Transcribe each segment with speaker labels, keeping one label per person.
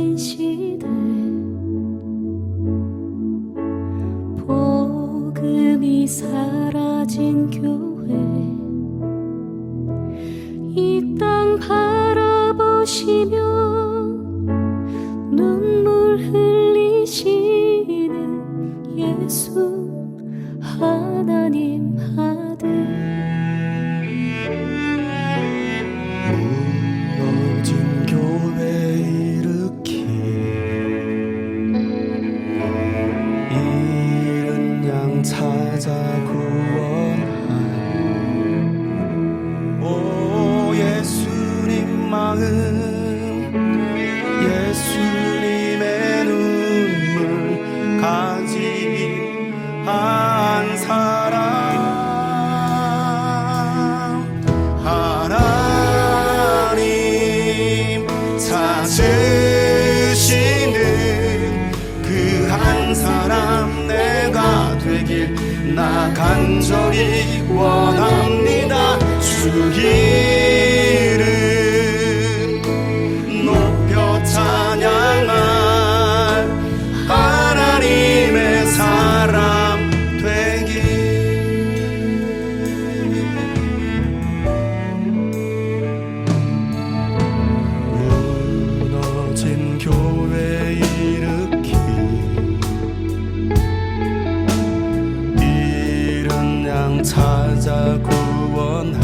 Speaker 1: 무너진 시대 복음이 사라진 교회 이 땅 바라보시며 눈물 흘리시는 예수 하나님 아들
Speaker 2: 무너진 교회 일으키 잃은 양 찾아 구원한 오 예수님 마음 예수님의 눈물 가지한 사람 하나님 찾으시는 그 한 사람 내가 되길 나 간절히 원합니다. 주 이름 높여 찬양할 하나님의 사람 되길 무너진 교회 일으키 잃은 양 찾아 구원한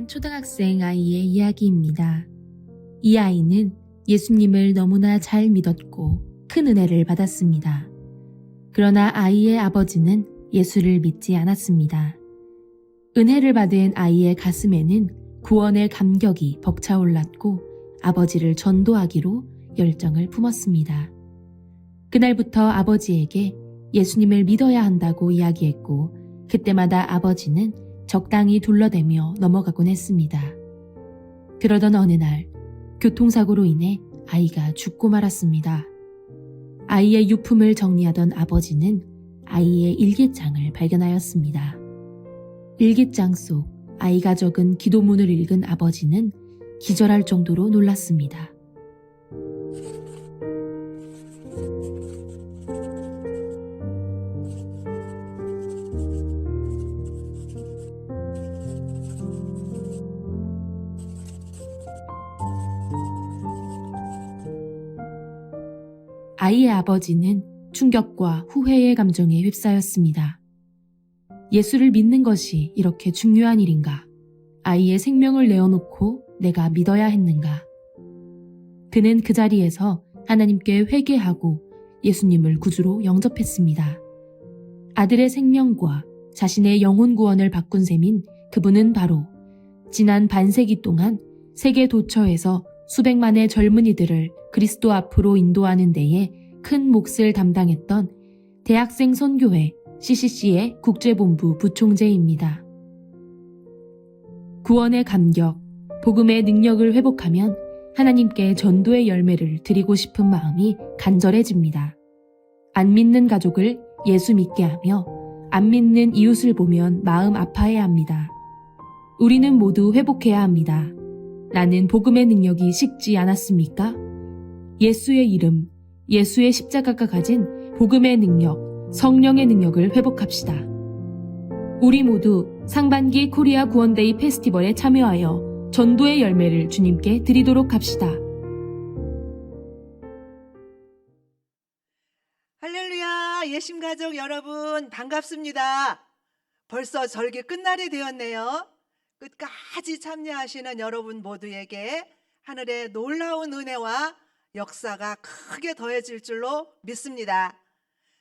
Speaker 3: 초등학생 아이의 이야기입니다. 이 아이는 예수님을 너무나 잘 믿었고 큰 은혜를 받았습니다. 그러나 아이의 아버지는 예수를 믿지 않았습니다. 은혜를 받은 아이의 가슴에는 구원의 감격이 벅차올랐고 아버지를 전도하기로 열정을 품었습니다. 그날부터 아버지에게 예수님을 믿어야 한다고 이야기했고 그때마다 아버지는 적당히 둘러대며 넘어가곤 했습니다. 그러던 어느 날 교통사고로 인해 아이가 죽고 말았습니다. 아이의 유품을 정리하던 아버지는 아이의 일기장을 발견하였습니다. 일기장 속 아이가 적은 기도문을 읽은 아버지는 기절할 정도로 놀랐습니다. 아이의 아버지는 충격과 후회의 감정에 휩싸였습니다. 예수를 믿는 것이 이렇게 중요한 일인가? 아이의 생명을 내어놓고 내가 믿어야 했는가? 그는 그 자리에서 하나님께 회개하고 예수님을 구주로 영접했습니다. 아들의 생명과 자신의 영혼 구원을 바꾼 셈인 그분은 바로 지난 반세기 동안 세계 도처에서 수백만의 젊은이들을 그리스도 앞으로 인도하는 데에 큰 몫을 담당했던 대학생 선교회 CCC의 국제본부 부총재입니다. 구원의 감격, 복음의 능력을 회복하면 하나님께 전도의 열매를 드리고 싶은 마음이 간절해집니다. 안 믿는 가족을 예수 믿게 하며 안 믿는 이웃을 보면 마음 아파해야 합니다. 우리는 모두 회복해야 합니다. 나는 복음의 능력이 식지 않았습니까? 예수의 이름, 예수의 십자가가 가진 복음의 능력, 성령의 능력을 회복합시다. 우리 모두 상반기 코리아 구원데이 페스티벌에 참여하여 전도의 열매를 주님께 드리도록 합시다.
Speaker 4: 할렐루야, 예심가족 여러분 반갑습니다. 벌써 절기 끝날이 되었네요. 끝까지 참여하시는 여러분 모두에게 하늘의 놀라운 은혜와 역사가 크게 더해질 줄로 믿습니다.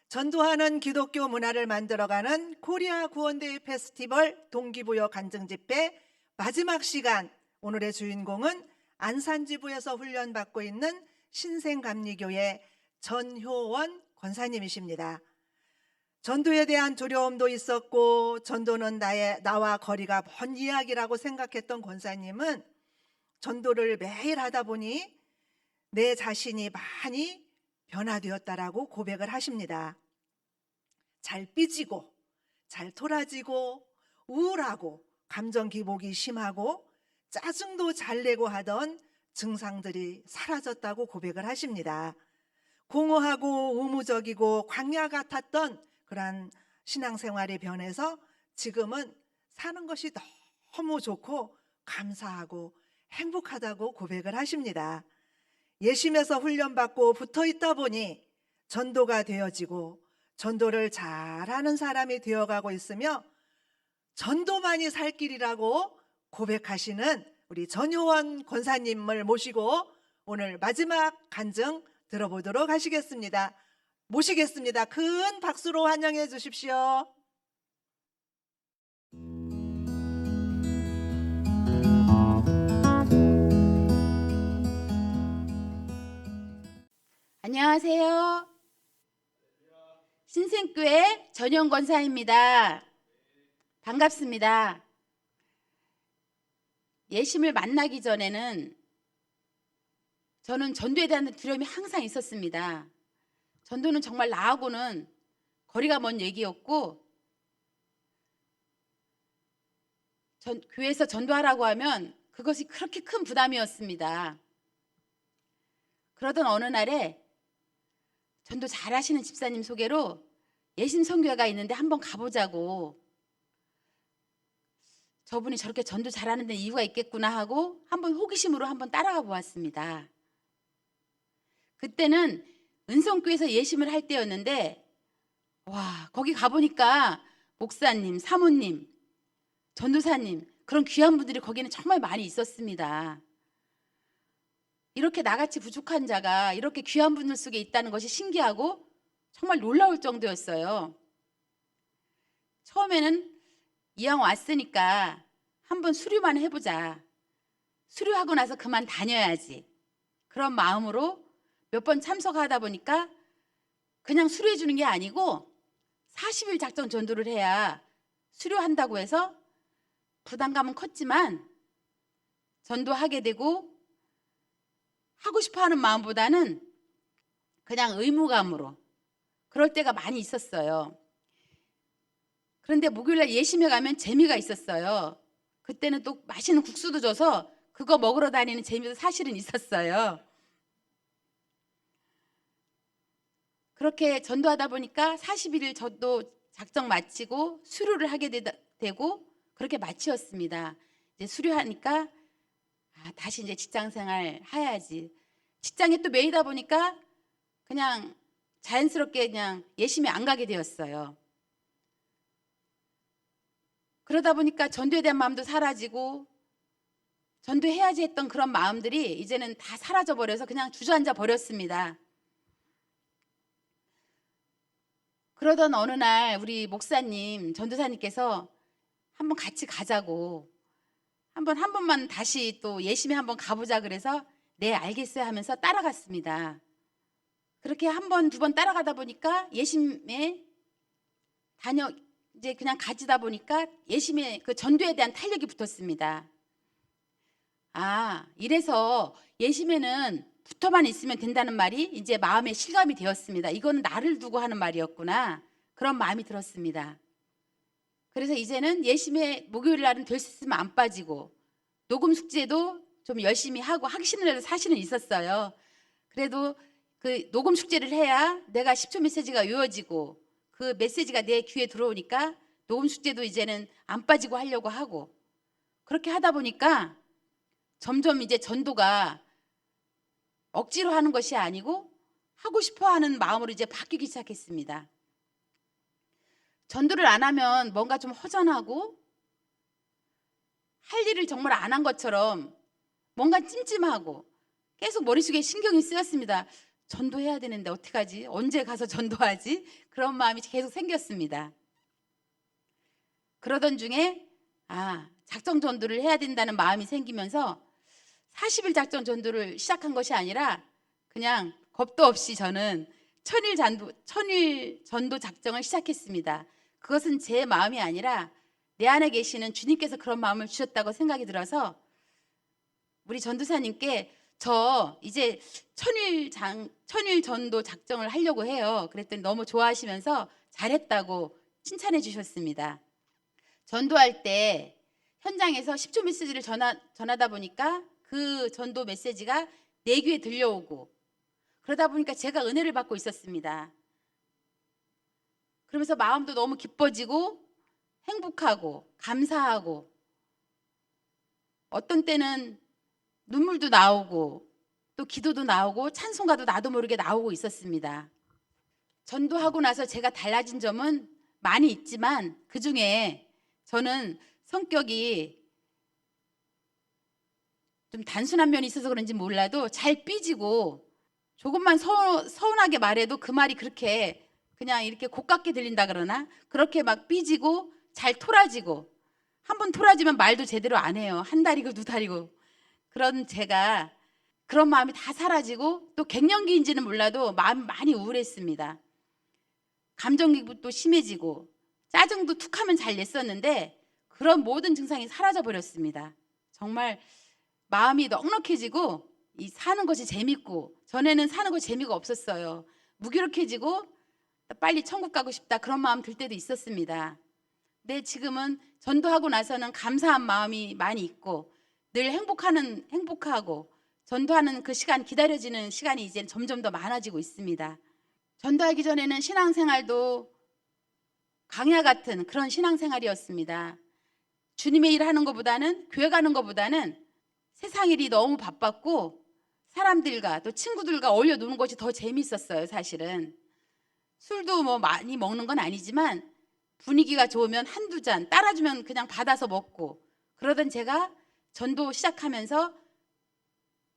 Speaker 4: 전도하는 기독교 문화를 만들어가는 코리아 구원데이 페스티벌 동기부여 간증집회 마지막 시간, 오늘의 주인공은 안산지부에서 훈련받고 있는 신생감리교회 전효원 권사님이십니다. 전도에 대한 두려움도 있었고 전도는 나와 거리가 먼 이야기라고 생각했던 권사님은 전도를 매일 하다 보니 내 자신이 많이 변화되었다라고 고백을 하십니다. 잘 삐지고 잘 토라지고 우울하고 감정 기복이 심하고 짜증도 잘 내고 하던 증상들이 사라졌다고 고백을 하십니다. 공허하고 의무적이고 광야 같았던 그러한 신앙생활이 변해서 지금은 사는 것이 너무 좋고 감사하고 행복하다고 고백을 하십니다. 예심에서 훈련받고 붙어있다 보니 전도가 되어지고 전도를 잘하는 사람이 되어가고 있으며 전도만이 살 길이라고 고백하시는 우리 전효원 권사님을 모시고 오늘 마지막 간증 들어보도록 하시겠습니다. 모시겠습니다. 큰 박수로 환영해 주십시오.
Speaker 5: 안녕하세요. 신생교회 전용 권사입니다. 반갑습니다. 예심을 만나기 전에는 저는 전도에 대한 두려움이 항상 있었습니다. 전도는 정말 나하고는 거리가 먼 얘기였고 교회에서 전도하라고 하면 그것이 그렇게 큰 부담이었습니다. 그러던 어느 날에 전도 잘하시는 집사님 소개로 예심 선교회가 있는데 한번 가보자고, 저분이 저렇게 전도 잘하는 데 이유가 있겠구나 하고 한번 호기심으로 한번 따라가 보았습니다. 그때는 은성교에서 예심을 할 때였는데 와, 거기 가보니까 목사님, 사모님, 전도사님 그런 귀한 분들이 거기는 정말 많이 있었습니다. 이렇게 나같이 부족한 자가 이렇게 귀한 분들 속에 있다는 것이 신기하고 정말 놀라울 정도였어요. 처음에는 이왕 왔으니까 한번 수료만 해보자. 수료하고 나서 그만 다녀야지. 그런 마음으로 몇 번 참석하다 보니까 그냥 수료해 주는 게 아니고 40일 작정 전도를 해야 수료한다고 해서 부담감은 컸지만 전도하게 되고 하고 싶어 하는 마음보다는 그냥 의무감으로 그럴 때가 많이 있었어요. 그런데 목요일날 예심에 가면 재미가 있었어요. 그때는 또 맛있는 국수도 줘서 그거 먹으러 다니는 재미도 사실은 있었어요. 그렇게 전도하다 보니까 41일 전도 작정 마치고 수료를 하게 되고 그렇게 마치었습니다. 이제 수료하니까 다시 이제 직장 생활 해야지. 직장에 또 매이다 보니까 그냥 자연스럽게 그냥 예심에 안 가게 되었어요. 그러다 보니까 전도에 대한 마음도 사라지고 전도해야지 했던 그런 마음들이 이제는 다 사라져 버려서 그냥 주저앉아 버렸습니다. 그러던 어느 날 우리 목사님, 전도사님께서 한번 같이 가자고 한 번만 다시 또 예심에 한번 가보자 그래서 네 알겠어요 하면서 따라갔습니다. 그렇게 한 번, 두 번 따라가다 보니까 예심에 이제 그냥 가지다 보니까 예심에 그 전도에 대한 탄력이 붙었습니다. 이래서 예심에는 붙어만 있으면 된다는 말이 이제 마음에 실감이 되었습니다. 이건 나를 두고 하는 말이었구나. 그런 마음이 들었습니다. 그래서 이제는 예심에 목요일 날은 될 수 있으면 안 빠지고 녹음 숙제도 좀 열심히 하고 하기 싫은 날도 사실은 있었어요. 그래도 그 녹음 숙제를 해야 내가 10초 메시지가 외워지고 그 메시지가 내 귀에 들어오니까 녹음 숙제도 이제는 안 빠지고 하려고 하고 그렇게 하다 보니까 점점 이제 전도가 억지로 하는 것이 아니고 하고 싶어 하는 마음으로 이제 바뀌기 시작했습니다. 전도를 안 하면 뭔가 좀 허전하고 할 일을 정말 안 한 것처럼 뭔가 찜찜하고 계속 머릿속에 신경이 쓰였습니다. 전도해야 되는데 어떡하지? 언제 가서 전도하지? 그런 마음이 계속 생겼습니다. 그러던 중에 작정 전도를 해야 된다는 마음이 생기면서 40일 작정 전도를 시작한 것이 아니라 그냥 겁도 없이 저는 천일 전도 작정을 시작했습니다. 그것은 제 마음이 아니라 내 안에 계시는 주님께서 그런 마음을 주셨다고 생각이 들어서 우리 전도사님께 저 이제 천일 전도 작정을 하려고 해요. 그랬더니 너무 좋아하시면서 잘했다고 칭찬해 주셨습니다. 전도할 때 현장에서 10초 메시지를 전하다 보니까 그 전도 메시지가 내 귀에 들려오고 그러다 보니까 제가 은혜를 받고 있었습니다. 그러면서 마음도 너무 기뻐지고 행복하고 감사하고 어떤 때는 눈물도 나오고 또 기도도 나오고 찬송가도 나도 모르게 나오고 있었습니다. 전도하고 나서 제가 달라진 점은 많이 있지만 그중에 저는 성격이 좀 단순한 면이 있어서 그런지 몰라도 잘 삐지고 조금만 서운하게 말해도 그 말이 그렇게 그냥 이렇게 고깝게 들린다 그러나 그렇게 막 삐지고 잘 토라지고 한 번 토라지면 말도 제대로 안 해요. 한 달이고 두 달이고 그런 제가 그런 마음이 다 사라지고 또 갱년기인지는 몰라도 마음이 많이 우울했습니다. 감정기복도 심해지고 짜증도 툭하면 잘 냈었는데 그런 모든 증상이 사라져 버렸습니다. 정말 마음이 넉넉해지고 이 사는 것이 재밌고 전에는 사는 것이 재미가 없었어요. 무기력해지고 빨리 천국 가고 싶다 그런 마음 들 때도 있었습니다. 근데 지금은 전도하고 나서는 감사한 마음이 많이 있고 늘 행복하고 전도하는 그 시간 기다려지는 시간이 이제 점점 더 많아지고 있습니다. 전도하기 전에는 신앙생활도 강야 같은 그런 신앙생활이었습니다. 주님의 일 하는 것보다는 교회 가는 것보다는 세상 일이 너무 바빴고 사람들과 또 친구들과 어울려 노는 것이 더 재밌었어요. 사실은 술도 뭐 많이 먹는 건 아니지만 분위기가 좋으면 한두 잔 따라주면 그냥 받아서 먹고 그러던 제가 전도 시작하면서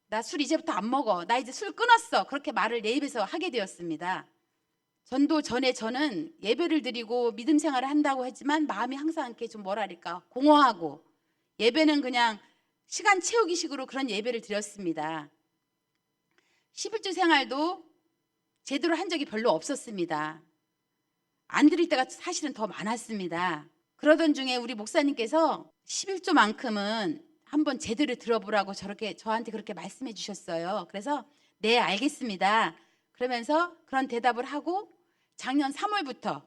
Speaker 5: 나 술 이제부터 안 먹어. 나 이제 술 끊었어. 그렇게 말을 내 입에서 하게 되었습니다. 전도 전에 저는 예배를 드리고 믿음 생활을 한다고 했지만 마음이 항상 이렇게 좀 뭐랄까 공허하고 예배는 그냥 시간 채우기식으로 그런 예배를 드렸습니다. 11주 생활도 제대로 한 적이 별로 없었습니다. 안 드릴 때가 사실은 더 많았습니다. 그러던 중에 우리 목사님께서 11조만큼은 한번 제대로 들어보라고 저한테 그렇게 말씀해 주셨어요. 그래서 네, 알겠습니다. 그러면서 그런 대답을 하고 작년 3월부터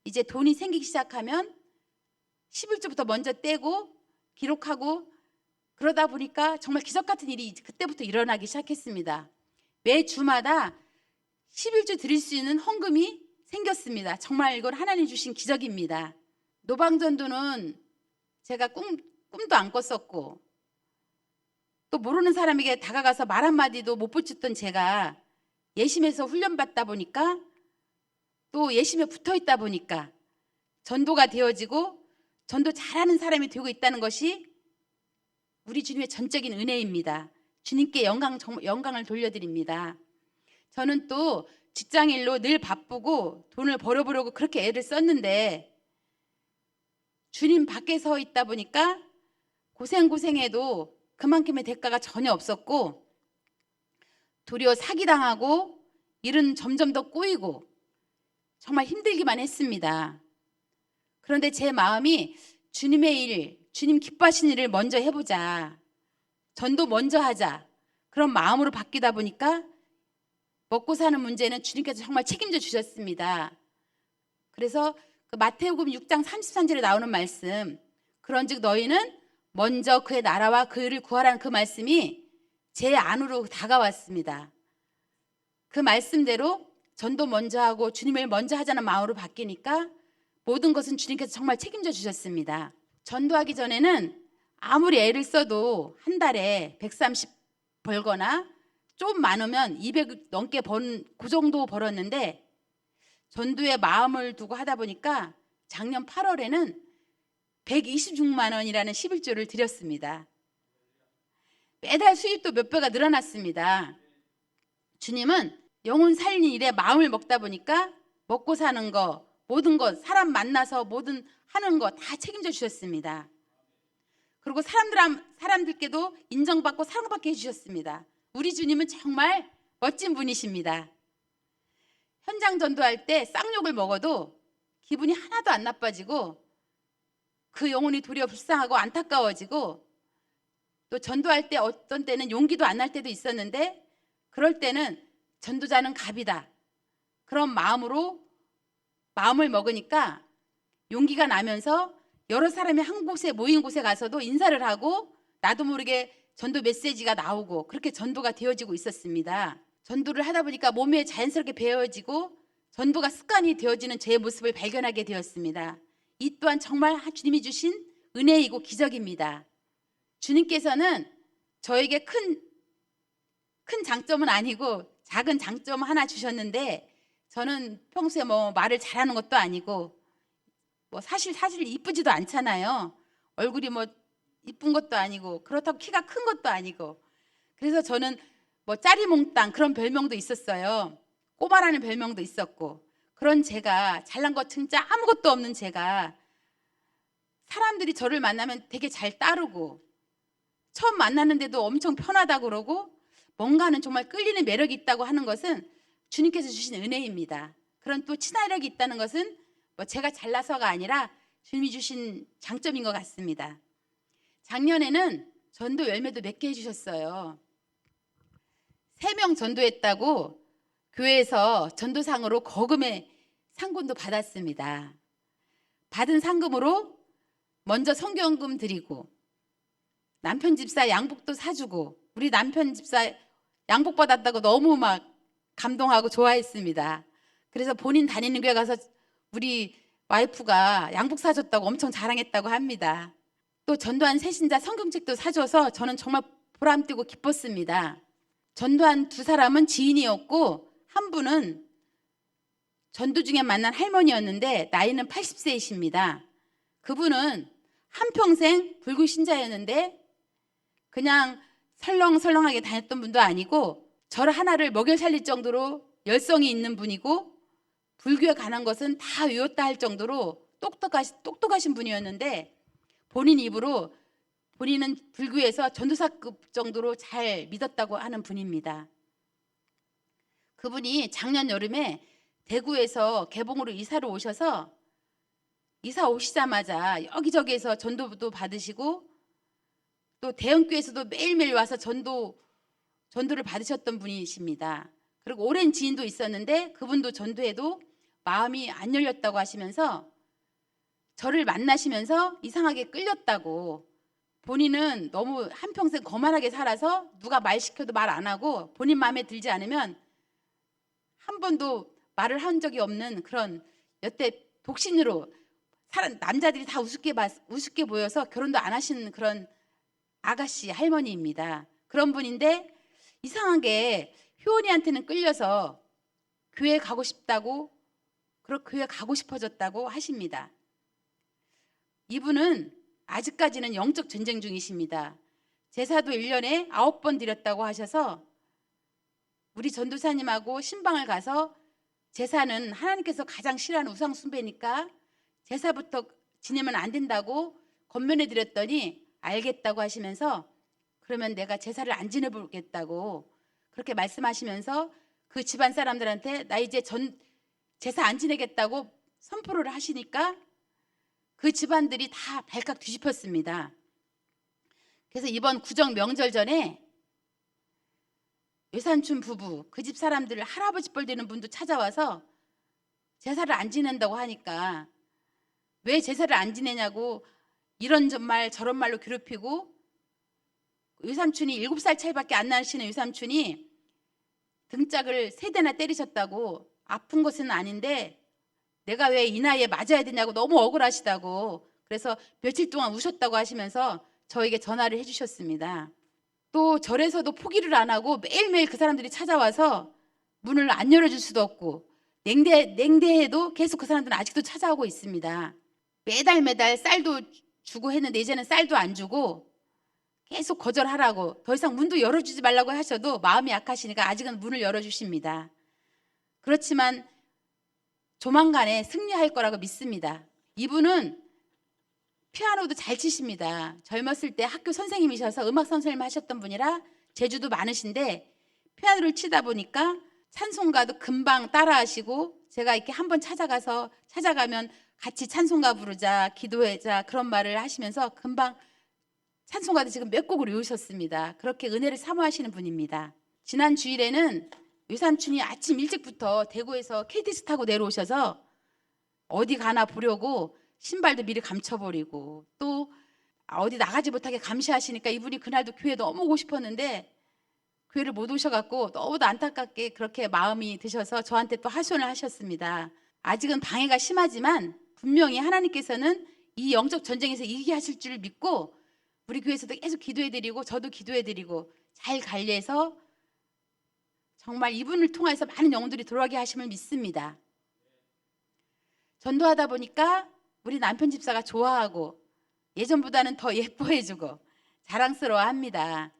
Speaker 5: 이제 돈이 생기기 시작하면 11조부터 먼저 떼고 기록하고 그러다 보니까 정말 기적 같은 일이 그때부터 일어나기 시작했습니다. 매 주마다 11주 드릴 수 있는 헌금이 생겼습니다. 정말 이건 하나님 주신 기적입니다. 노방전도는 제가 꿈도 안 꿨었고 또 모르는 사람에게 다가가서 말 한마디도 못 붙였던 제가 예심에서 훈련받다 보니까 또 예심에 붙어있다 보니까 전도가 되어지고 전도 잘하는 사람이 되고 있다는 것이 우리 주님의 전적인 은혜입니다. 주님께 영광을 돌려드립니다. 저는 또 직장일로 늘 바쁘고 돈을 벌어보려고 그렇게 애를 썼는데 주님 밖에 서 있다 보니까 고생해도 그만큼의 대가가 전혀 없었고 도리어 사기당하고 일은 점점 더 꼬이고 정말 힘들기만 했습니다. 그런데 제 마음이 주님의 일, 주님 기뻐하시는 일을 먼저 해보자. 전도 먼저 하자. 그런 마음으로 바뀌다 보니까 먹고 사는 문제는 주님께서 정말 책임져 주셨습니다. 그래서 그 마태복음 6장 33절에 나오는 말씀, 그런즉 너희는 먼저 그의 나라와 그 의를 구하라는 그 말씀이 제 안으로 다가왔습니다. 그 말씀대로 전도 먼저 하고 주님을 먼저 하자는 마음으로 바뀌니까 모든 것은 주님께서 정말 책임져 주셨습니다. 전도하기 전에는 아무리 애를 써도 한 달에 130 벌거나 좀 많으면 200 넘게 그 정도 벌었는데 전도에 마음을 두고 하다 보니까 작년 8월에는 126만 원이라는 11조를 드렸습니다. 매달 수입도 몇 배가 늘어났습니다. 주님은 영혼 살리는 일에 마음을 먹다 보니까 먹고 사는 거, 모든 것, 사람 만나서 모든 하는 거 다 책임져 주셨습니다. 그리고 사람들께도 인정받고 사랑받게 해주셨습니다. 우리 주님은 정말 멋진 분이십니다. 현장 전도할 때 쌍욕을 먹어도 기분이 하나도 안 나빠지고 그 영혼이 도리어 불쌍하고 안타까워지고 또 전도할 때 어떤 때는 용기도 안 날 때도 있었는데 그럴 때는 전도자는 갑이다. 그런 마음으로 마음을 먹으니까 용기가 나면서 여러 사람이 한 곳에 모인 곳에 가서도 인사를 하고 나도 모르게 전도 메시지가 나오고 그렇게 전도가 되어지고 있었습니다. 전도를 하다 보니까 몸에 자연스럽게 배어지고 전도가 습관이 되어지는 제 모습을 발견하게 되었습니다. 이 또한 정말 주님이 주신 은혜이고 기적입니다. 주님께서는 저에게 큰 장점은 아니고 작은 장점 하나 주셨는데 저는 평소에 뭐 말을 잘하는 것도 아니고 뭐 사실 이쁘지도 않잖아요. 얼굴이 뭐 이쁜 것도 아니고 그렇다고 키가 큰 것도 아니고 그래서 저는 뭐 짜리몽땅 그런 별명도 있었어요. 꼬마라는 별명도 있었고 그런 제가 잘난 것 진짜 아무것도 없는 제가 사람들이 저를 만나면 되게 잘 따르고 처음 만났는데도 엄청 편하다고 그러고 뭔가는 정말 끌리는 매력이 있다고 하는 것은 주님께서 주신 은혜입니다. 그런 또 친화력이 있다는 것은 뭐 제가 잘나서가 아니라 주님이 주신 장점인 것 같습니다. 작년에는 전도 열매도 몇 개 해주셨어요. 3명 전도했다고 교회에서 전도상으로 거금의 상금도 받았습니다. 받은 상금으로 먼저 성경금 드리고 남편 집사 양복도 사주고 우리 남편 집사 양복 받았다고 너무 막 감동하고 좋아했습니다. 그래서 본인 다니는 교회 가서 우리 와이프가 양복 사줬다고 엄청 자랑했다고 합니다. 또 전도한 새신자 성경책도 사줘서 저는 정말 보람되고 기뻤습니다. 전도한 2사람은 지인이었고 한 분은 전도 중에 만난 할머니였는데 나이는 80세이십니다. 그분은 한평생 불교 신자였는데 그냥 설렁설렁하게 다녔던 분도 아니고 절 하나를 먹여 살릴 정도로 열성이 있는 분이고 불교에 관한 것은 다 외웠다 할 정도로 똑똑하신 분이었는데 본인 입으로 본인은 불교에서 전도사급 정도로 잘 믿었다고 하는 분입니다. 그분이 작년 여름에 대구에서 개봉으로 이사를 오셔서 이사 오시자마자 여기저기에서 전도도 받으시고 또 대형교회에서도 매일매일 와서 전도를 받으셨던 분이십니다. 그리고 오랜 지인도 있었는데 그분도 전도해도 마음이 안 열렸다고 하시면서 저를 만나시면서 이상하게 끌렸다고, 본인은 너무 한평생 거만하게 살아서 누가 말 시켜도 말 안 하고 본인 마음에 들지 않으면 한 번도 말을 한 적이 없는 그런 여태 독신으로 남자들이 다 우습게 보여서 결혼도 안 하신 그런 아가씨 할머니입니다. 그런 분인데 이상하게 효원이한테는 끌려서 교회 가고 싶다고, 교회 가고 싶어졌다고 하십니다. 이분은 아직까지는 영적 전쟁 중이십니다. 제사도 1년에 9번 드렸다고 하셔서 우리 전도사님하고 신방을 가서 제사는 하나님께서 가장 싫어하는 우상 숭배니까 제사부터 지내면 안 된다고 권면해 드렸더니 알겠다고 하시면서 그러면 내가 제사를 안 지내보겠다고 그렇게 말씀하시면서 그 집안 사람들한테 나 이제 제사 안 지내겠다고 선포를 하시니까 그 집안들이 다 발칵 뒤집혔습니다. 그래서 이번 구정 명절 전에 외삼촌 부부, 그 집 사람들 할아버지 뻘 되는 분도 찾아와서 제사를 안 지낸다고 하니까 왜 제사를 안 지내냐고 이런 말 저런 말로 괴롭히고, 외삼촌이 7살 차이밖에 안 나시는 외삼촌이 등짝을 3대나 때리셨다고, 아픈 것은 아닌데 내가 왜 이 나이에 맞아야 되냐고 너무 억울하시다고, 그래서 며칠 동안 우셨다고 하시면서 저에게 전화를 해주셨습니다. 또 절에서도 포기를 안 하고 매일매일 그 사람들이 찾아와서 문을 안 열어줄 수도 없고 냉대해도 계속 그 사람들은 아직도 찾아오고 있습니다. 매달 쌀도 주고 했는데 이제는 쌀도 안 주고 계속 거절하라고, 더 이상 문도 열어주지 말라고 하셔도 마음이 약하시니까 아직은 문을 열어주십니다. 그렇지만 조만간에 승리할 거라고 믿습니다. 이분은 피아노도 잘 치십니다. 젊었을 때 학교 선생님이셔서 음악 선생님 하셨던 분이라 재주도 많으신데 피아노를 치다 보니까 찬송가도 금방 따라하시고, 제가 이렇게 한번 찾아가면 같이 찬송가 부르자, 기도하자 그런 말을 하시면서 금방 찬송가도 지금 몇 곡을 외우셨습니다. 그렇게 은혜를 사모하시는 분입니다. 지난 주일에는 외삼촌이 아침 일찍부터 대구에서 KTX 타고 내려오셔서 어디 가나 보려고 신발도 미리 감춰버리고 또 어디 나가지 못하게 감시하시니까 이분이 그날도 교회 너무 오고 싶었는데 교회를 못 오셔갖고 너무도 안타깝게 그렇게 마음이 드셔서 저한테 또 하소연을 하셨습니다. 아직은 방해가 심하지만 분명히 하나님께서는 이 영적 전쟁에서 이기게 하실 줄 믿고 우리 교회에서도 계속 기도해드리고 저도 기도해드리고 잘 관리해서 정말 이분을 통해서 많은 영혼들이 돌아가게 하심을 믿습니다. 전도하다 보니까 우리 남편 집사가 좋아하고 예전보다는 더 예뻐해주고 자랑스러워합니다.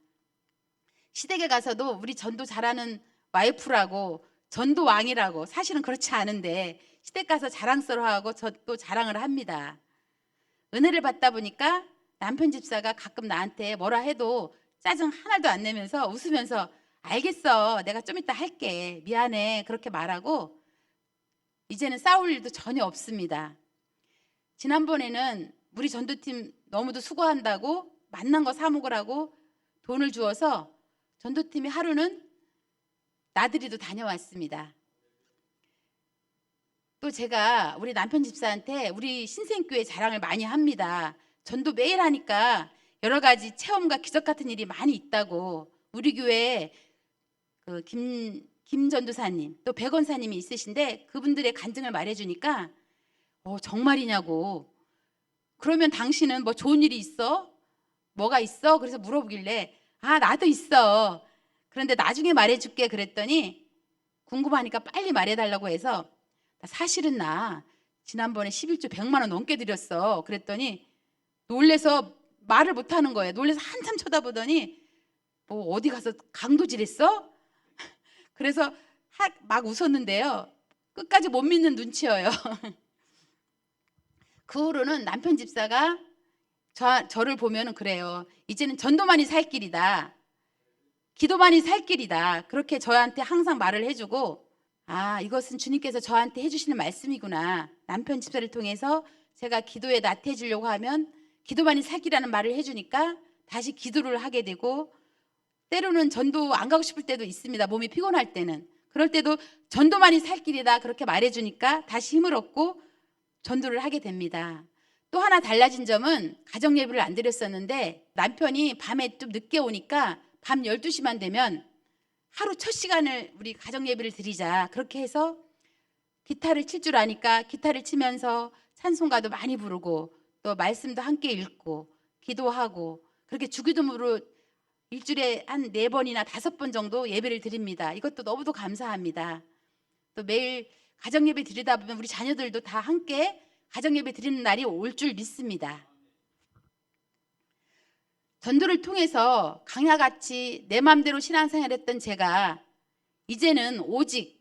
Speaker 5: 시댁에 가서도 우리 전도 잘하는 와이프라고, 전도왕이라고, 사실은 그렇지 않은데 시댁 가서 자랑스러워하고 저 또 자랑을 합니다. 은혜를 받다 보니까 남편 집사가 가끔 나한테 뭐라 해도 짜증 하나도 안 내면서 웃으면서 알겠어, 내가 좀 이따 할게, 미안해 그렇게 말하고 이제는 싸울 일도 전혀 없습니다. 지난번에는 우리 전도팀 너무도 수고한다고 맛난 거 사 먹으라고 돈을 주어서 전도팀이 하루는 나들이도 다녀왔습니다. 또 제가 우리 남편 집사한테 우리 신생교회 자랑을 많이 합니다. 전도 매일 하니까 여러 가지 체험과 기적 같은 일이 많이 있다고. 우리 교회에 그 김 전도사님 또 백원사님이 있으신데 그분들의 간증을 말해주니까 정말이냐고. 그러면 당신은 뭐 좋은 일이 있어? 뭐가 있어? 그래서 물어보길래 나도 있어. 그런데 나중에 말해줄게 그랬더니 궁금하니까 빨리 말해달라고 해서 사실은 나 지난번에 11조 100만 원 넘게 드렸어. 그랬더니 놀래서 말을 못하는 거예요. 놀래서 한참 쳐다보더니 뭐 어디 가서 강도질했어? 그래서 막 웃었는데요. 끝까지 못 믿는 눈치여요. 그 후로는 남편 집사가 저를 보면은 그래요. 이제는 전도만이 살 길이다. 기도만이 살 길이다. 그렇게 저한테 항상 말을 해주고, 아, 이것은 주님께서 저한테 해주시는 말씀이구나. 남편 집사를 통해서 제가 기도에 나태해지려고 하면 기도만이 살 길이라는 말을 해주니까 다시 기도를 하게 되고, 때로는 전도 안 가고 싶을 때도 있습니다. 몸이 피곤할 때는. 그럴 때도 전도만이 살 길이다 그렇게 말해주니까 다시 힘을 얻고 전도를 하게 됩니다. 또 하나 달라진 점은 가정 예배를 안 드렸었는데 남편이 밤에 좀 늦게 오니까 밤 12시만 되면 하루 첫 시간을 우리 가정 예배를 드리자. 그렇게 해서 기타를 칠 줄 아니까 기타를 치면서 찬송가도 많이 부르고 또 말씀도 함께 읽고 기도하고 그렇게 주기도문으로 일주일에 한 4번이나 5번 정도 예배를 드립니다. 이것도 너무도 감사합니다. 또 매일 가정 예배 드리다 보면 우리 자녀들도 다 함께 가정 예배 드리는 날이 올 줄 믿습니다. 전도를 통해서 강야같이 내 마음대로 신앙생활했던 제가 이제는 오직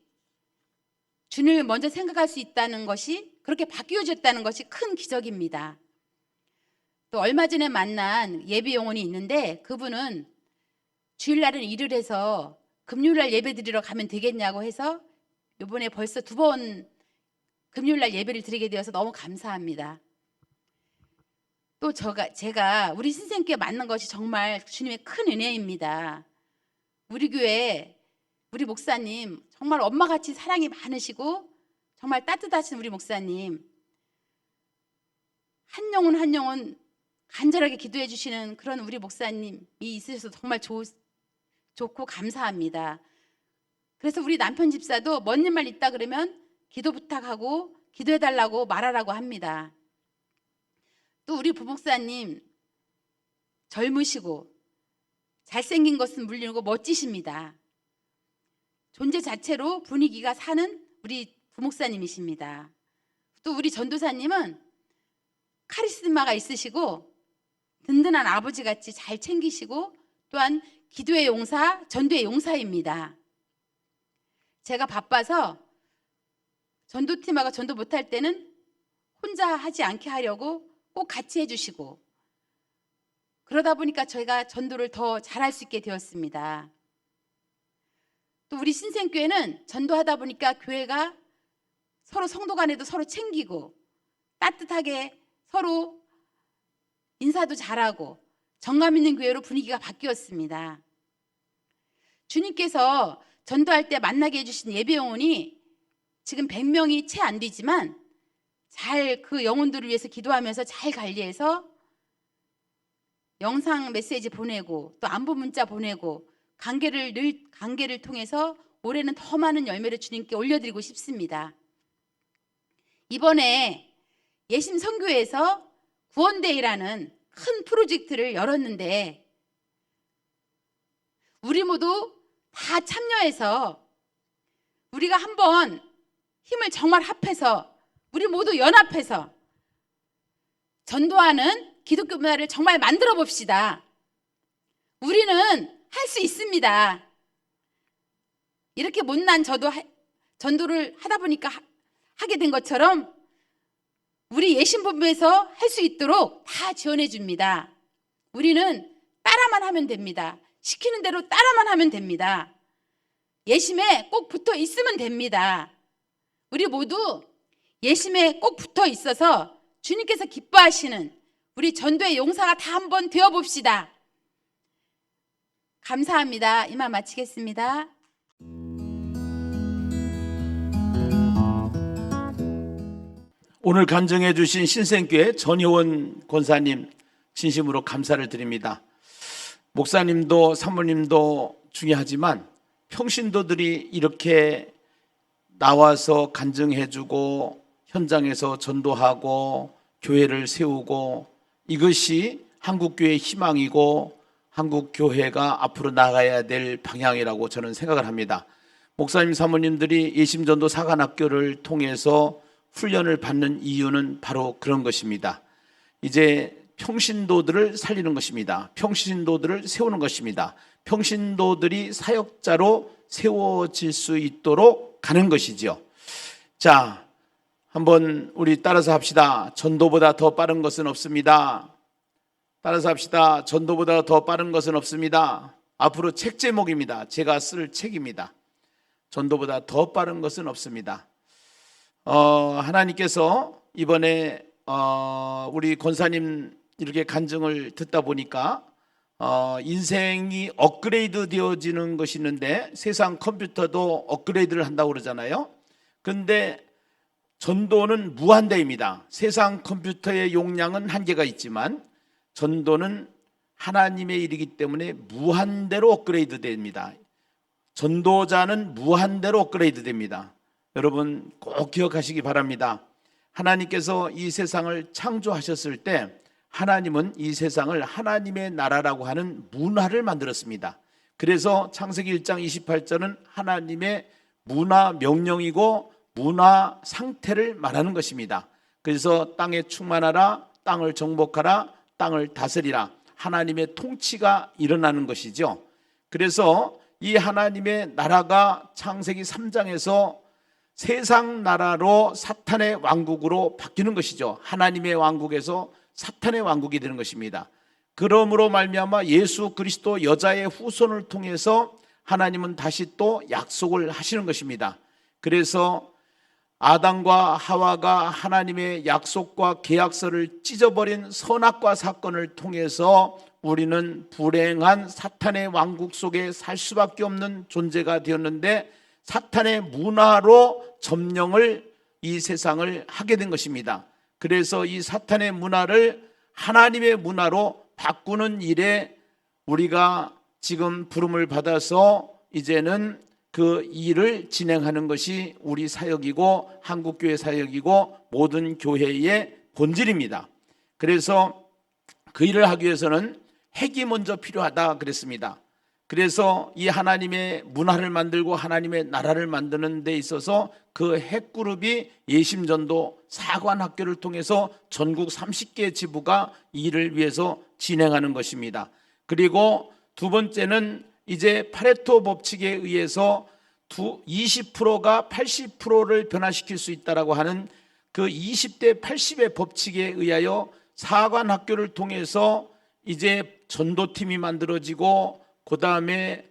Speaker 5: 주님을 먼저 생각할 수 있다는 것이 그렇게 바뀌어졌다는 것이 큰 기적입니다. 또 얼마 전에 만난 예비 영혼이 있는데 그분은 주일날은 일을 해서 금요일날 예배 드리러 가면 되겠냐고 해서 이번에 벌써 2번 금요일날 예배를 드리게 되어서 너무 감사합니다. 또 제가 우리 신생교회 만난 것이 정말 주님의 큰 은혜입니다. 우리 교회 우리 목사님 정말 엄마같이 사랑이 많으시고 정말 따뜻하신 우리 목사님, 한 영혼 한 영혼 간절하게 기도해 주시는 그런 우리 목사님이 있으셔서 정말 좋고 감사합니다. 그래서 우리 남편 집사도 먼 일만 있다 그러면 기도 부탁하고 기도해 달라고 말하라고 합니다. 또 우리 부목사님 젊으시고 잘생긴 것은 물리고 멋지십니다. 존재 자체로 분위기가 사는 우리 부목사님이십니다. 또 우리 전도사님은 카리스마가 있으시고 든든한 아버지같이 잘 챙기시고 또한 기도의 용사, 전도의 용사입니다. 제가 바빠서 전도팀하고 전도 못할 때는 혼자 하지 않게 하려고 꼭 같이 해주시고 그러다 보니까 저희가 전도를 더 잘할 수 있게 되었습니다. 또 우리 신생교회는 전도하다 보니까 교회가 서로 성도 간에도 서로 챙기고 따뜻하게 서로 인사도 잘하고 정감 있는 교회로 분위기가 바뀌었습니다. 주님께서 전도할 때 만나게 해주신 예배 영혼이 지금 100명이 채 안 되지만 잘 그 영혼들을 위해서 기도하면서 잘 관리해서 영상 메시지 보내고 또 안부 문자 보내고 관계를 통해서 올해는 더 많은 열매를 주님께 올려드리고 싶습니다. 이번에 예심 선교회에서 구원데이라는 큰 프로젝트를 열었는데 우리 모두 다 참여해서 우리가 한번 힘을 정말 합해서 우리 모두 연합해서 전도하는 기독교 문화를 정말 만들어 봅시다. 우리는 할 수 있습니다. 이렇게 못난 저도 전도를 하다 보니까 하게 된 것처럼 우리 예심본부에서 할 수 있도록 다 지원해 줍니다. 우리는 따라만 하면 됩니다. 시키는 대로 따라만 하면 됩니다. 예심에 꼭 붙어 있으면 됩니다. 우리 모두 예심에 꼭 붙어 있어서 주님께서 기뻐하시는 우리 전도의 용사가 다 한번 되어봅시다. 감사합니다. 이만 마치겠습니다.
Speaker 6: 오늘 간증해 주신 신생교회 전효원 권사님 진심으로 감사를 드립니다. 목사님도 사모님도 중요하지만 평신도들이 이렇게 나와서 간증해 주고 현장에서 전도하고 교회를 세우고 이것이 한국교회의 희망이고 한국교회가 앞으로 나가야 될 방향이라고 저는 생각을 합니다. 목사님 사모님들이 예심전도 사관학교를 통해서 훈련을 받는 이유는 바로 그런 것입니다. 이제 평신도들을 살리는 것입니다. 평신도들을 세우는 것입니다. 평신도들이 사역자로 세워질 수 있도록 가는 것이죠. 자, 한번 우리 따라서 합시다. 전도보다 더 빠른 것은 없습니다. 따라서 합시다. 전도보다 더 빠른 것은 없습니다. 앞으로 책 제목입니다. 제가 쓸 책입니다. 전도보다 더 빠른 것은 없습니다. 하나님께서 이번에 우리 권사님 이렇게 간증을 듣다 보니까 인생이 업그레이드 되어지는 것이 있는데 세상 컴퓨터도 업그레이드를 한다고 그러잖아요. 근데 전도는 무한대입니다. 세상 컴퓨터의 용량은 한계가 있지만 전도는 하나님의 일이기 때문에 무한대로 업그레이드 됩니다. 전도자는 무한대로 업그레이드 됩니다. 여러분 꼭 기억하시기 바랍니다. 하나님께서 이 세상을 창조하셨을 때 하나님은 이 세상을 하나님의 나라라고 하는 문화를 만들었습니다. 그래서 창세기 1장 28절은 하나님의 문화 명령이고 문화 상태를 말하는 것입니다. 그래서 땅에 충만하라, 땅을 정복하라, 땅을 다스리라, 하나님의 통치가 일어나는 것이죠. 그래서 이 하나님의 나라가 창세기 3장에서 세상 나라로 사탄의 왕국으로 바뀌는 것이죠. 하나님의 왕국에서 사탄의 왕국이 되는 것입니다. 그러므로 말미암아 예수 그리스도 여자의 후손을 통해서 하나님은 다시 또 약속을 하시는 것입니다. 그래서 아담과 하와가 하나님의 약속과 계약서를 찢어버린 선악과 사건을 통해서 우리는 불행한 사탄의 왕국 속에 살 수밖에 없는 존재가 되었는데 사탄의 문화로 점령을 이 세상을 하게 된 것입니다. 그래서 이 사탄의 문화를 하나님의 문화로 바꾸는 일에 우리가 지금 부름을 받아서 이제는 그 일을 진행하는 것이 우리 사역이고 한국교회 사역이고 모든 교회의 본질입니다. 그래서 그 일을 하기 위해서는 핵이 먼저 필요하다 그랬습니다. 그래서 이 하나님의 문화를 만들고 하나님의 나라를 만드는 데 있어서 그 핵그룹이 예심전도 사관학교를 통해서 전국 30개 지부가 이 일을 위해서 진행하는 것입니다. 그리고 두 번째는 이제 파레토 법칙에 의해서 20%가 80%를 변화시킬 수 있다라고 하는 그 20대 80의 법칙에 의하여 사관학교를 통해서 이제 전도팀이 만들어지고 그 다음에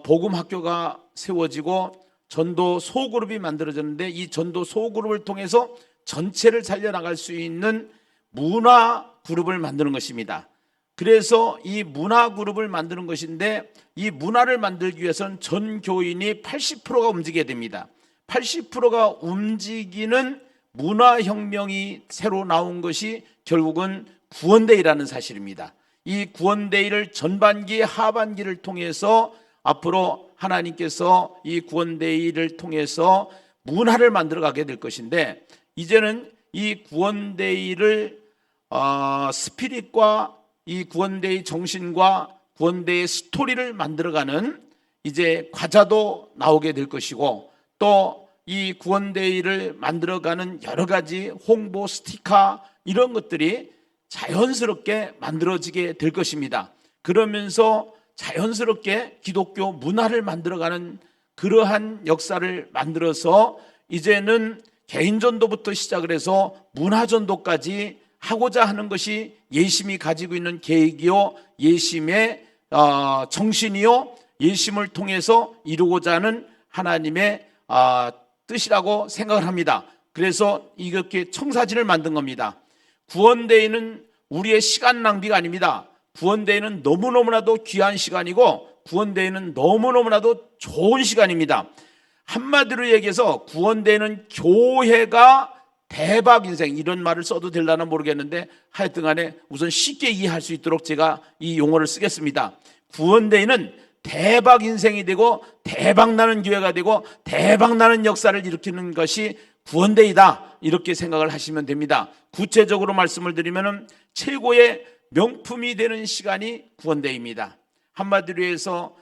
Speaker 6: 복음학교가 세워지고 전도 소그룹이 만들어졌는데 이 전도 소그룹을 통해서 전체를 살려나갈 수 있는 문화 그룹을 만드는 것입니다. 그래서 이 문화 그룹을 만드는 것인데 이 문화를 만들기 위해서는 전 교인이 80%가 움직여야 됩니다. 80%가 움직이는 문화혁명이 새로 나온 것이 결국은 구원데이라는 사실입니다. 이 구원데이를 전반기 하반기를 통해서 앞으로 하나님께서 이 구원데이를 통해서 문화를 만들어가게 될 것인데 이제는 이 구원데이를 스피릿과 이 구원데이 정신과 구원데이 스토리를 만들어가는 이제 과자도 나오게 될 것이고 또 이 구원데이를 만들어가는 여러 가지 홍보 스티커 이런 것들이 자연스럽게 만들어지게 될 것입니다. 그러면서 자연스럽게 기독교 문화를 만들어가는 그러한 역사를 만들어서 이제는 개인전도부터 시작을 해서 문화전도까지 하고자 하는 것이 예심이 가지고 있는 계획이요 예심의 정신이요 예심을 통해서 이루고자 하는 하나님의 뜻이라고 생각을 합니다. 그래서 이렇게 청사진을 만든 겁니다. 구원데이는 우리의 시간 낭비가 아닙니다. 구원데이는 너무너무나도 귀한 시간이고 구원데이는 너무너무나도 좋은 시간입니다. 한마디로 얘기해서 구원데이는 교회가 대박 인생, 이런 말을 써도 될려나 모르겠는데 하여튼 간에 우선 쉽게 이해할 수 있도록 제가 이 용어를 쓰겠습니다. 구원데이는 대박 인생이 되고 대박 나는 교회가 되고 대박 나는 역사를 일으키는 것이 구원데이다, 이렇게 생각을 하시면 됩니다. 구체적으로 말씀을 드리면 최고의 명품이 되는 시간이 구원데이입니다. 한마디로 해서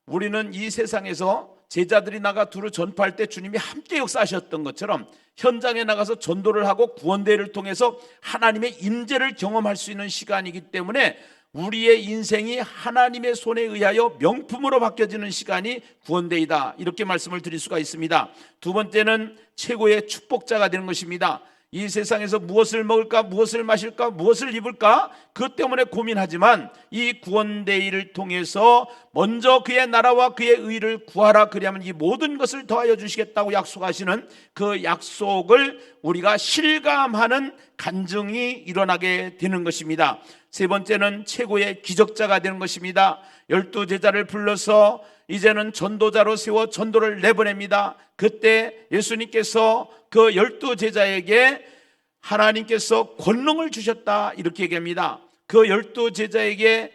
Speaker 6: 우리는 이 세상에서 제자들이 나가 두루 전파할 때 주님이 함께 역사하셨던 것처럼 현장에 나가서 전도를 하고 구원대회를 통해서 하나님의 임재를 경험할 수 있는 시간이기 때문에 우리의 인생이 하나님의 손에 의하여 명품으로 바뀌어지는 시간이 구원대이다, 이렇게 말씀을 드릴 수가 있습니다. 두 번째는 최고의 축복자가 되는 것입니다. 이 세상에서 무엇을 먹을까, 무엇을 마실까, 무엇을 입을까, 그것 때문에 고민하지만 이 구원대회를 통해서 먼저 그의 나라와 그의 의를 구하라, 그리하면 이 모든 것을 더하여 주시겠다고 약속하시는 그 약속을 우리가 실감하는 간증이 일어나게 되는 것입니다. 세 번째는 최고의 기적자가 되는 것입니다. 12제자를 불러서 이제는 전도자로 세워 전도를 내보냅니다. 그때 예수님께서 그 12제자에게 하나님께서 권능을 주셨다, 이렇게 얘기합니다. 그 12제자에게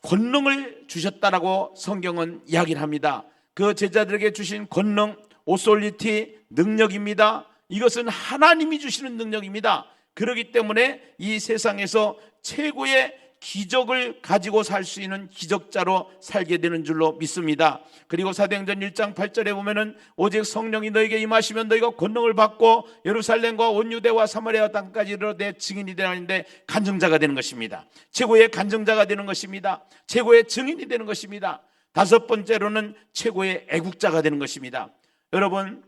Speaker 6: 권능을 주셨다라고 성경은 이야기를 합니다. 그 제자들에게 주신 권능, 오솔리티, 능력입니다. 이것은 하나님이 주시는 능력입니다. 그렇기 때문에 이 세상에서 최고의 기적을 가지고 살 수 있는 기적자로 살게 되는 줄로 믿습니다. 그리고 사도행전 1장 8절에 보면은 오직 성령이 너에게 임하시면 너희가 권능을 받고 예루살렘과 온 유대와 사마리아 땅까지 이르러 내 증인이 되는데 간증자가 되는 것입니다. 최고의 간증자가 되는 것입니다. 최고의 증인이 되는 것입니다. 다섯 번째로는 최고의 애국자가 되는 것입니다. 여러분,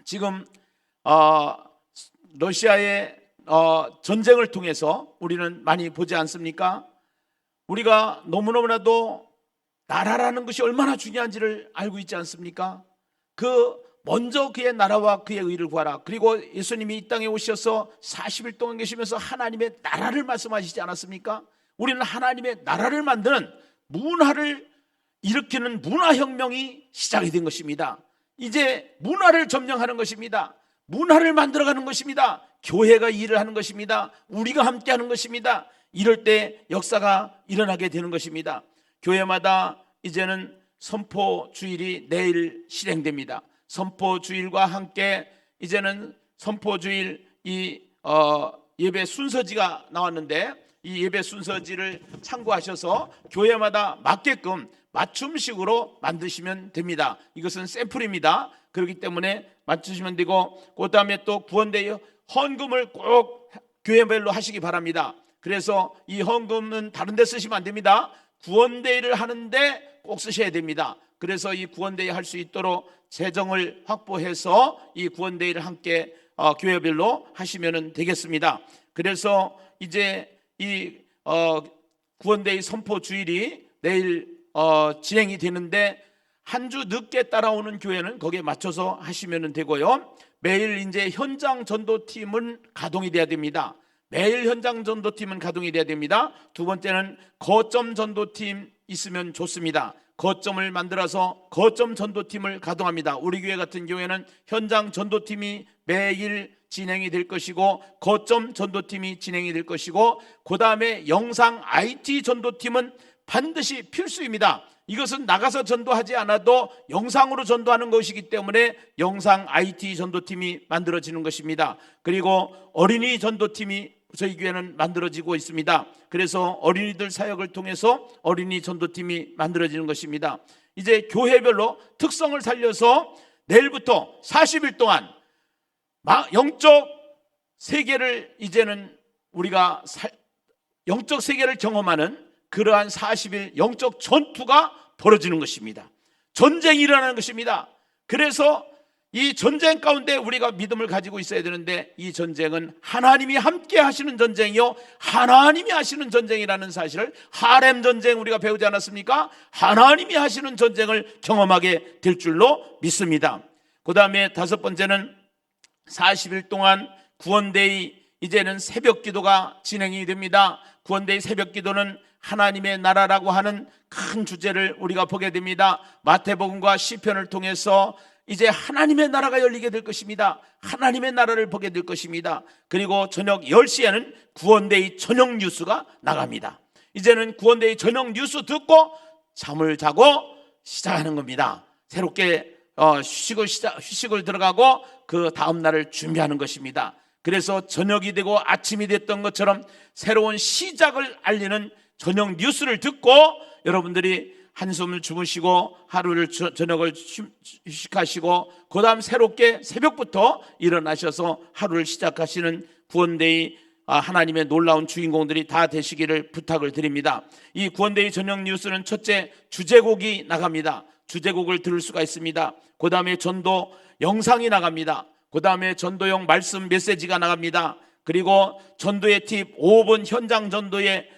Speaker 6: 지금 러시아의 전쟁을 통해서 우리는 많이 보지 않습니까? 우리가 너무너무나도 나라라는 것이 얼마나 중요한지를 알고 있지 않습니까? 먼저 그의 나라와 그의 의를 구하라. 그리고 예수님이 이 땅에 오셔서 40일 동안 계시면서 하나님의 나라를 말씀하시지 않았습니까? 우리는 하나님의 나라를 만드는, 문화를 일으키는 문화혁명이 시작이 된 것입니다. 이제 문화를 점령하는 것입니다. 문화를 만들어가는 것입니다. 교회가 일을 하는 것입니다. 우리가 함께 하는 것입니다. 이럴 때 역사가 일어나게 되는 것입니다. 교회마다 이제는 선포주일이 내일 실행됩니다. 선포주일과 함께 이제는 선포주일 예배 순서지가 나왔는데, 이 예배 순서지를 참고하셔서 교회마다 맞게끔 맞춤식으로 만드시면 됩니다. 이것은 샘플입니다. 그렇기 때문에 맞추시면 되고, 그 다음에 또 구원대회 헌금을 꼭 교회별로 하시기 바랍니다. 그래서 이 헌금은 다른 데 쓰시면 안 됩니다. 구원대회를 하는데 꼭 쓰셔야 됩니다. 그래서 이 구원대회 할 수 있도록 재정을 확보해서 이 구원대회를 함께 교회별로 하시면 되겠습니다. 그래서 이제 이 구원대회 선포 주일이 내일 진행이 되는데, 한 주 늦게 따라오는 교회는 거기에 맞춰서 하시면 되고요. 매일 이제 현장 전도팀은 가동이 돼야 됩니다. 매일 현장 전도팀은 가동이 돼야 됩니다. 두 번째는 거점 전도팀 있으면 좋습니다. 거점을 만들어서 거점 전도팀을 가동합니다. 우리 교회 같은 경우에는 현장 전도팀이 매일 진행이 될 것이고, 거점 전도팀이 진행이 될 것이고, 그 다음에 영상 IT 전도팀은 반드시 필수입니다. 이것은 나가서 전도하지 않아도 영상으로 전도하는 것이기 때문에 영상 IT 전도팀이 만들어지는 것입니다. 그리고 어린이 전도팀이 저희 교회는 만들어지고 있습니다. 그래서 어린이들 사역을 통해서 어린이 전도팀이 만들어지는 것입니다. 이제 교회별로 특성을 살려서 내일부터 40일 동안 영적 세계를 이제는 우리가 영적 세계를 경험하는 그러한 40일 영적 전투가 벌어지는 것입니다. 전쟁이 일어나는 것입니다. 그래서 이 전쟁 가운데 우리가 믿음을 가지고 있어야 되는데, 이 전쟁은 하나님이 함께 하시는 전쟁이요, 하나님이 하시는 전쟁이라는 사실을, 하렘 전쟁 우리가 배우지 않았습니까? 하나님이 하시는 전쟁을 경험하게 될 줄로 믿습니다. 그 다음에 다섯 번째는 40일 동안 구원데이, 이제는 새벽 기도가 진행이 됩니다. 구원데이 새벽 기도는 하나님의 나라라고 하는 큰 주제를 우리가 보게 됩니다. 마태복음과 시편을 통해서 이제 하나님의 나라가 열리게 될 것입니다. 하나님의 나라를 보게 될 것입니다. 그리고 저녁 10시에는 구원데이 저녁 뉴스가 나갑니다. 이제는 구원데이 저녁 뉴스 듣고 잠을 자고 시작하는 겁니다. 새롭게 휴식을 들어가고 그 다음 날을 준비하는 것입니다. 그래서 저녁이 되고 아침이 됐던 것처럼 새로운 시작을 알리는 저녁 뉴스를 듣고 여러분들이 한숨을 주무시고 하루를 저녁을 휴식하시고 그 다음 새롭게 새벽부터 일어나셔서 하루를 시작하시는 구원데이 하나님의 놀라운 주인공들이 다 되시기를 부탁을 드립니다. 이 구원데이 저녁 뉴스는 첫째 주제곡이 나갑니다. 주제곡을 들을 수가 있습니다. 그 다음에 전도 영상이 나갑니다. 그 다음에 전도용 말씀 메시지가 나갑니다. 그리고 전도의 팁 5분 현장 전도의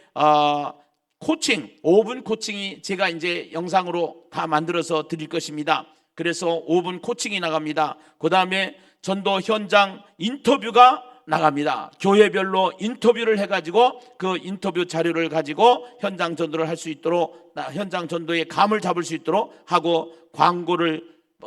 Speaker 6: 코칭 5분 코칭이 제가 이제 영상으로 다 만들어서 드릴 것입니다. 그래서 5분 코칭이 나갑니다. 그 다음에 전도 현장 인터뷰가 나갑니다. 교회별로 인터뷰를 해가지고 그 인터뷰 자료를 가지고 현장 전도를 할 수 있도록 현장 전도의 감을 잡을 수 있도록 하고 광고를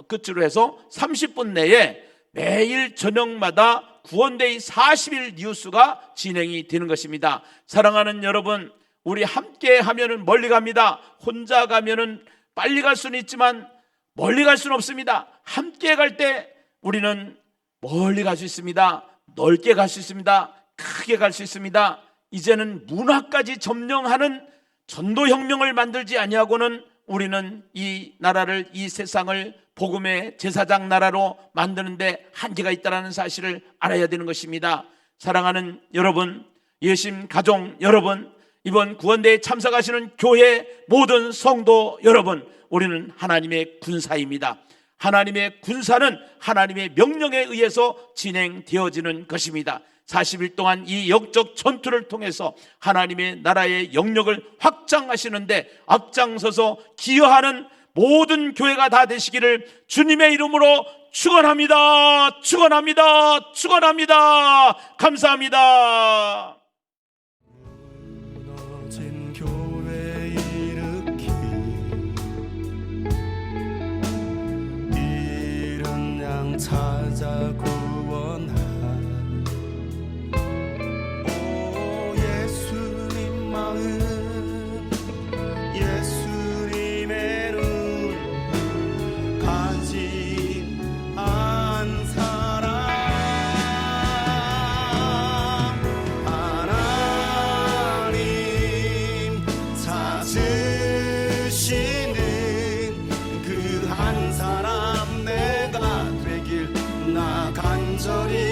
Speaker 6: 끝으로 해서 30분 내에 매일 저녁마다 구원데이 40일 뉴스가 진행이 되는 것입니다. 사랑하는 여러분, 우리 함께 하면은 멀리 갑니다. 혼자 가면은 빨리 갈 수는 있지만 멀리 갈 수는 없습니다. 함께 갈 때 우리는 멀리 갈 수 있습니다. 넓게 갈 수 있습니다. 크게 갈 수 있습니다. 이제는 문화까지 점령하는 전도혁명을 만들지 아니하고는 우리는 이 나라를, 이 세상을 복음의 제사장 나라로 만드는데 한계가 있다는 사실을 알아야 되는 것입니다. 사랑하는 여러분, 예심 가족 여러분, 이번 구원대에 참석하시는 교회 모든 성도 여러분, 우리는 하나님의 군사입니다. 하나님의 군사는 하나님의 명령에 의해서 진행되어지는 것입니다. 40일 동안 이 역적 전투를 통해서 하나님의 나라의 영역을 확장하시는데 앞장서서 기여하는 모든 교회가 다 되시기를 주님의 이름으로 축원합니다. 축원합니다. 축원합니다. 감사합니다.
Speaker 2: 무너진 교회 일으키 잃은 양 찾아 구원할 오 예수님 마음 예수님의 눈 가진 한 사람 하나님 찾으시는 그 한 사람 내가 되길 나 간절히